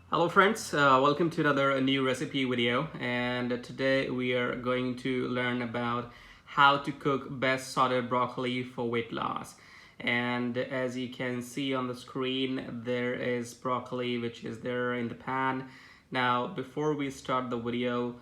Hello friends, welcome to another new recipe video, and today we are going to learn about how to cook best sauteed broccoli for weight loss. And as you can see on the screen, there is broccoli which is there in the pan. Now before we start the video,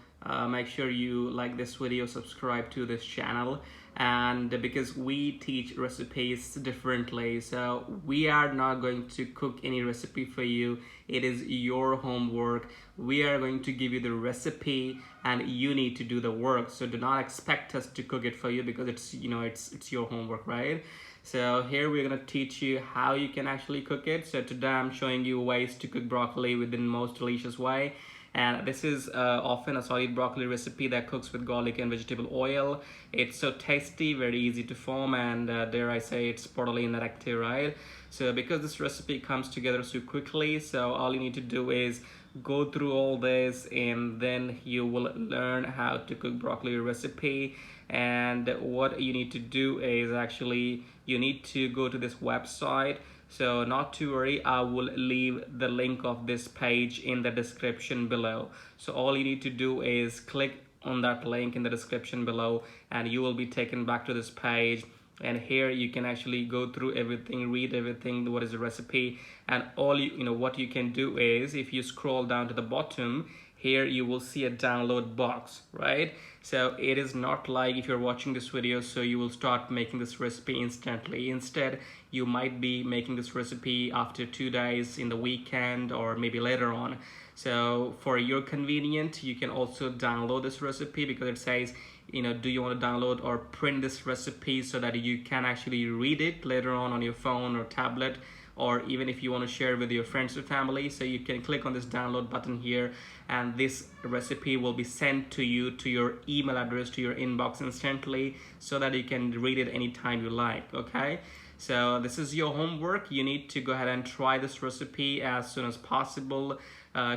make sure you like this video, subscribe to this channel, and because we teach recipes differently, so we are not going to cook any recipe for you. It is your homework. We are going to give you the recipe and you need to do the work, so do not expect us to cook it for you because it's your homework, right? So here we're going to teach you how you can actually cook it. So today I'm showing you ways to cook broccoli within the most delicious way. And this is often a solid broccoli recipe that cooks with garlic and vegetable oil. It's so tasty, very easy to form, and dare I say it's totally inactive, right? So because this recipe comes together so quickly, so all you need to do is go through all this and then you will learn how to cook broccoli recipe. And what you need to do is actually you need to go to this website. So not to worry, I will leave the link of this page in the description below. So all you need to do is click on that link in the description below and you will be taken back to this page, and here you can actually go through everything, read everything, what is the recipe. And all what you can do is if you scroll down to the bottom, here you will see a download box, right? So it is not like if you're watching this video so you will start making this recipe instantly. Instead, you might be making this recipe after 2 days, in the weekend, or maybe later on. So for your convenience, you can also download this recipe because it says, do you want to download or print this recipe so that you can actually read it later on your phone or tablet, or even if you want to share with your friends or family. So you can click on this download button here and this recipe will be sent to you to your email address, to your inbox instantly, so that you can read it anytime you like. Okay, so this is your homework. You need to go ahead and try this recipe as soon as possible.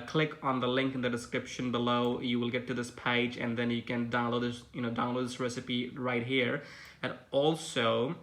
Click on the link in the description below. You will get to this page and then you can download this recipe right here. And also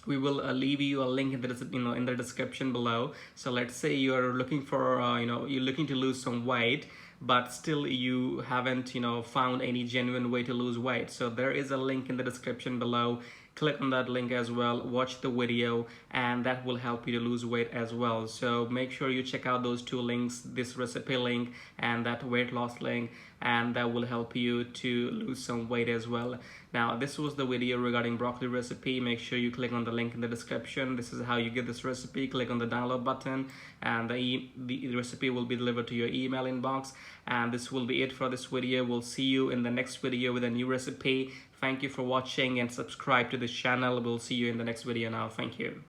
we will leave you a link in the description below. So let's say you're looking for you're looking to lose some weight, but still you haven't found any genuine way to lose weight. So there is a link in the description below. Click on that link as well, watch the video, and that will help you to lose weight as well. So make sure you check out those two links, this recipe link and that weight loss link, and that will help you to lose some weight as well. Now this was the video regarding broccoli recipe. Make sure you click on the link in the description. This is how you get this recipe. Click on the download button and the recipe will be delivered to your email inbox. And this will be it for this video. We'll see you in the next video with a new recipe. Thank you for watching and subscribe to this channel. We'll see you in the next video now. Thank you.